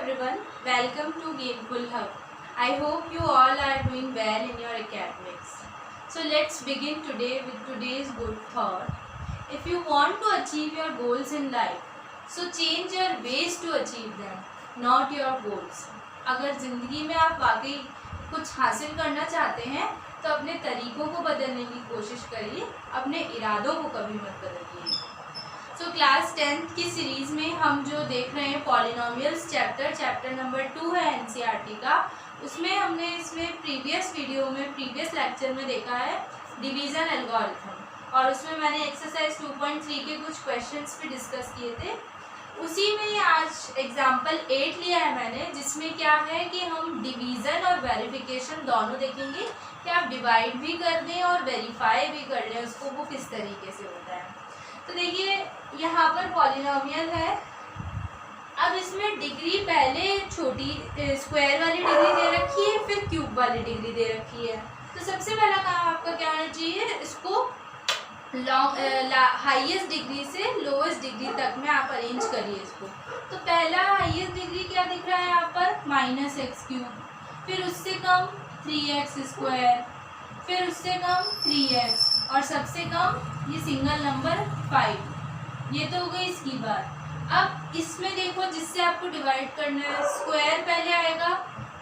everyone, welcome to Gameful Hub. I hope you all are doing well in your academics. So let's begin today with today's good thought. If you want to achieve your goals in life, so change your ways to achieve them, not your goals. अगर ज़िंदगी में आप वाकई कुछ हासिल करना चाहते हैं तो अपने तरीकों को बदलने की कोशिश करिए, अपने इरादों को कभी मत बदलिए। सो क्लास 10th की सीरीज़ में हम जो देख रहे हैं पॉलिनोमियल्स चैप्टर नंबर 2 है एनसीईआरटी का। उसमें हमने इसमें प्रीवियस लेक्चर में देखा है डिवीज़न एल्गोरिथम, और उसमें मैंने एक्सरसाइज 2.3 के कुछ क्वेश्चंस भी डिस्कस किए थे। उसी में आज एग्जाम्पल 8 लिया है मैंने, जिसमें क्या है कि हम डिवीज़न और वेरिफिकेशन दोनों देखेंगे कि आप डिवाइड भी कर दें और वेरीफाई भी कर लें उसको, वो किस तरीके से होता है। तो देखिए यहाँ पर पॉलिनोमियल है। अब इसमें डिग्री पहले छोटी स्क्वायर वाली डिग्री दे रखी है, फिर क्यूब वाली डिग्री दे रखी है। तो सबसे पहला काम आपका क्या होना चाहिए, इसको हाईएस्ट डिग्री से लोवेस्ट डिग्री तक में आप अरेंज करिए इसको। तो पहला हाईएस्ट डिग्री क्या दिख रहा है यहाँ पर, -x³, फिर उससे कम 3x², फिर उससे कम 3x, और सबसे कम ये सिंगल नंबर 5। ये तो हो गई इसकी बात। अब इसमें देखो जिससे आपको डिवाइड करना है, स्क्वायर पहले आएगा,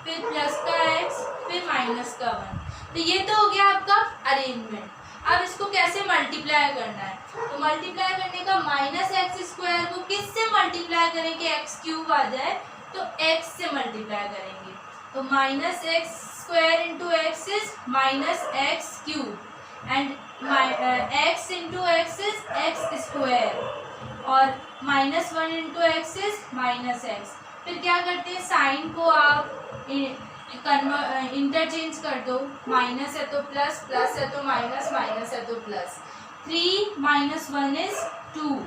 फिर प्लस का x, फिर माइनस का 1। तो ये तो हो गया आपका अरेंजमेंट। अब इसको कैसे मल्टीप्लाई करना है, तो मल्टीप्लाई करने का -x² को किससे मल्टीप्लाई करें कि x³ आ जाए, तो x से मल्टीप्लाई करेंगे। तो -x² into x is -x³ and x into x is x², और -1 इंटू x इज -x। फिर क्या करते हैं, साइन को आप इंटरचेंज कर दो, माइनस है तो प्लस, प्लस है तो माइनस, माइनस है तो plus. 3 - 1 is 2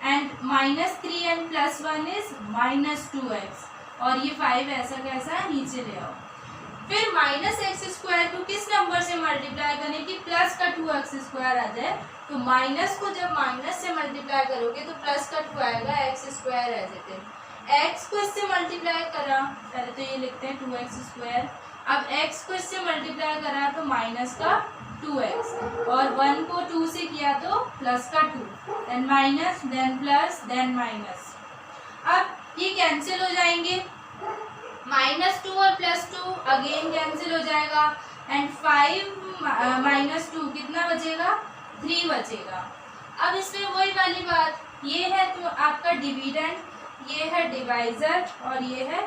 and -3 and +1 is -2x, और ये 5 ऐसा कैसा नीचे ले आओ। फिर -x² को किस नंबर से मल्टीप्लाई करें कि प्लस का 2x² आ जाए। तो माइनस को जब माइनस से मल्टीप्लाई करोगे तो प्लस का 2 आएगा, x² as it is. x को इससे मल्टीप्लाई करा, पहले तो ये लिखते हैं 2x²। अब x को इससे मल्टीप्लाई करा तो माइनस का 2x, और 1 को 2 से किया तो प्लस का 2, then minus, then plus, then minus. अब ये कैंसिल हो जाएंगे, -2 और +2 अगेन कैंसिल हो जाएगा, एंड 5 - 2 कितना बचेगा, 3 बचेगा। अब इसमें वही वाली बात, ये है तो आपका डिविडेंड, ये है डिवाइजर, और ये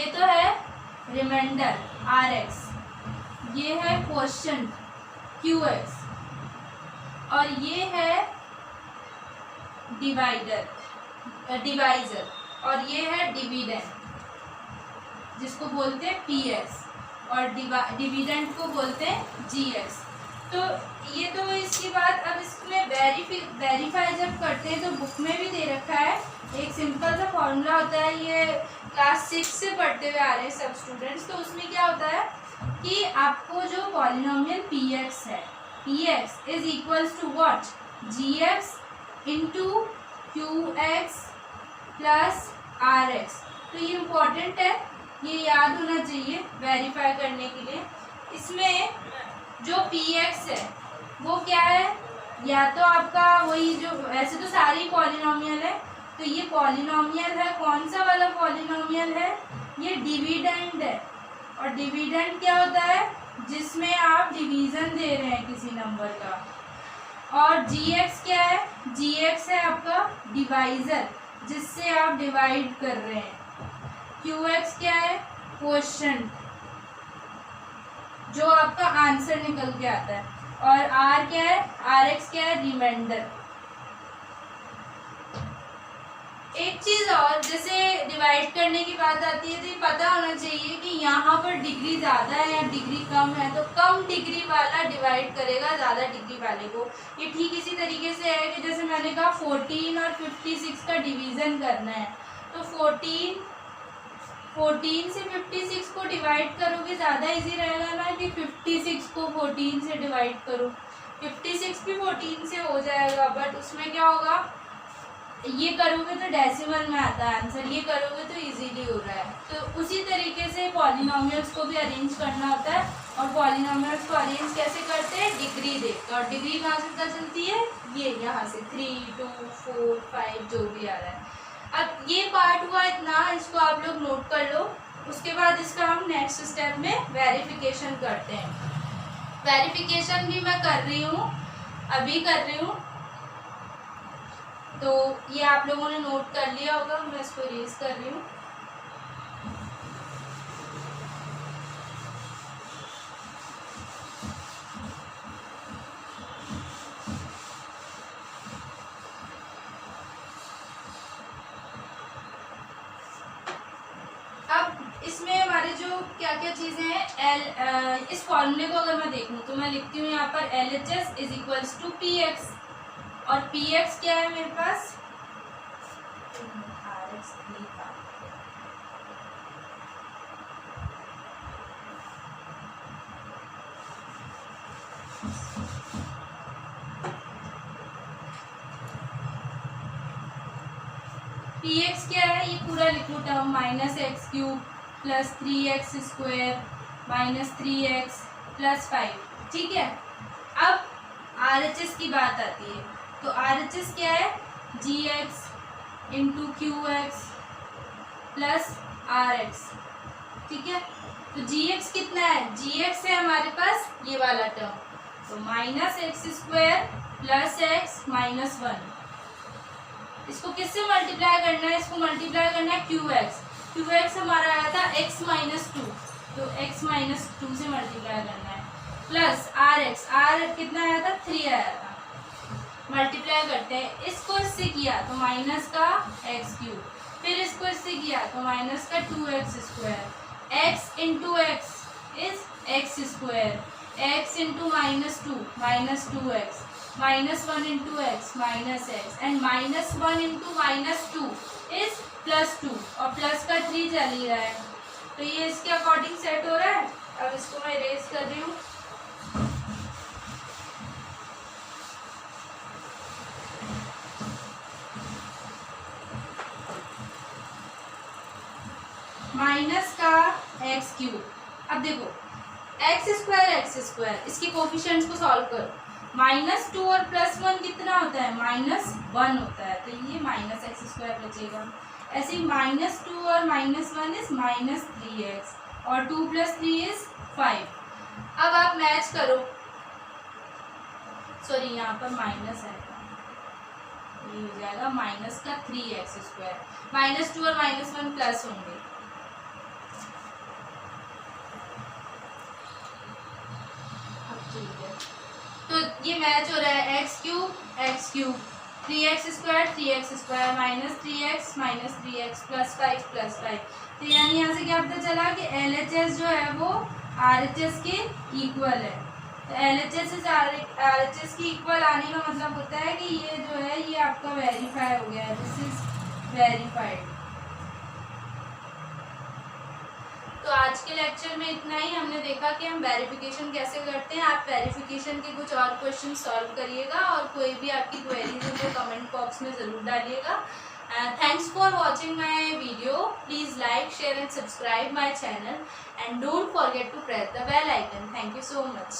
तो है रिमाइंडर Rx, ये है क्वोशंट Qx, और ये है डिवाइजर, और ये है डिविडेंड जिसको बोलते हैं Px, और डिविडेंड को बोलते हैं Gx। तो ये तो इसकी बात। अब इसमें वेरीफाई जब करते हैं तो बुक में भी दे रखा है, एक सिंपल सा फॉर्मूला होता है, ये क्लास 6 से पढ़ते हुए आ रहे हैं सब स्टूडेंट्स। तो उसमें क्या होता है कि आपको जो पॉलिनोमियल Px है, Px is equals to what, Gx into Qx plus Rx। तो ये इम्पोर्टेंट है, ये याद होना चाहिए वेरीफाई करने के लिए। इसमें जो Px है वो क्या है, या तो आपका वही जो, वैसे तो सारी पॉलिनोमियल है, तो ये पॉलिनोमियल है, कौन सा वाला पॉलिनोमियल है, ये डिविडेंड है। और डिविडेंड क्या होता है, जिसमें आप डिवीज़न दे रहे हैं किसी नंबर का। और Gx क्या है, Gx है आपका डिवाइजर, जिससे आप डिवाइड कर रहे हैं। Qx क्या है, क्वोशंट, जो आपका आंसर निकल के आता है। और R क्या है, Rx क्या है, रिमाइंडर। एक चीज और, जैसे डिवाइड करने की बात आती है तो ये पता होना चाहिए कि यहाँ पर डिग्री ज़्यादा है या डिग्री कम है, तो कम डिग्री वाला डिवाइड करेगा ज़्यादा डिग्री वाले को। ये ठीक इसी तरीके से है कि जैसे मैंने कहा 14 और 56 का डिवीज़न करना है, तो 14 से 56 को डिवाइड करोगे, ज़्यादा इजी रहेगा ना कि 56 को 14 से डिवाइड करो। 56 भी 14 से हो जाएगा, बट उसमें क्या होगा, ये करोगे तो डेसिमल में आता है आंसर, ये करोगे तो इजीली हो रहा है। तो उसी तरीके से पॉलिनोमियल्स को भी अरेंज करना होता है, और पॉलिनोमियल्स को अरेंज कैसे करते हैं, डिग्री देखकर। और डिग्री कहाँ से पता चलती है, ये यहाँ से 3, 2, 4, 5 जो भी आ रहा है। अब ये पार्ट हुआ इतना, इसको आप लोग नोट कर लो। उसके बाद इसका हम नेक्स्ट स्टेप में वेरिफिकेशन करते हैं। वेरिफिकेशन भी मैं कर रही हूँ, अभी कर रही हूँ, तो ये आप लोगों ने नोट कर लिया होगा। मैं इसको इरेज कर रही हूँ। अब इसमें हमारे जो क्या क्या चीज़ें हैं, इस फॉर्मूले को अगर मैं देखूँ तो मैं लिखती हूँ यहाँ पर LHS is equals to PX, और PX क्या है मेरे पास, PX क्या है, ये पूरा लिखो term, -x³ plus 3x² minus 3x plus 5, ठीक है। अब RHS की बात आती है, तो RHS क्या है, GX into QX plus RX, ठीक है। तो GX कितना है, GX है हमारे पास ये वाला टर्म, तो -x² प्लस x माइनस 1। इसको किससे मल्टीप्लाई करना है, इसको मल्टीप्लाई करना है QX हमारा आया था x माइनस 2, तो x माइनस 2 से मल्टीप्लाई करना है, प्लस RX, R कितना आया था, 3 आया था। मल्टीप्लाई करते हैं, इसको इससे किया तो माइनस का x³, फिर इसको इससे किया तो माइनस का 2x², x into x is x², x into -2 minus 2x, -1 into x minus x, and -1 into -2 is +2, और प्लस का 3 चल ही रहा है, तो ये इसके अकॉर्डिंग सेट हो रहा है। अब इसको मैं इरेज कर रही हूँ। माइनस का x³, अब देखो x² इसके कोफिशिएंट्स को सॉल्व करो, -2 और +1 कितना होता है, -1 होता है, तो ये -x² बचेगा। ऐसे ही -2 और -1 इज -3x, और 2 + 3 इज 5। अब आप मैच करो, सॉरी यहाँ पर माइनस है, ये हो जाएगा माइनस का 3x², -2 और -1 प्लस होंगे, तो ये मैच हो रहा है x³ 3x² minus 3x plus 5 तो यानी यहाँ से क्या पता चला कि LHS जो है वो RHS के इक्वल है। तो LHS से RHS के इक्वल आने का मतलब होता है कि ये जो है ये आपका वेरीफाई हो गया है, दिस इज वेरीफाइड। तो आज के लेक्चर में इतना ही। हमने देखा कि हम वेरिफिकेशन कैसे करते हैं। आप वेरिफिकेशन के कुछ और क्वेश्चन सॉल्व करिएगा, और कोई भी आपकी क्वेरीज है तो कमेंट बॉक्स में ज़रूर डालिएगा। Thanks for watching my video. Please like, share and subscribe my channel, and don't forget to press the bell icon. Thank you so much.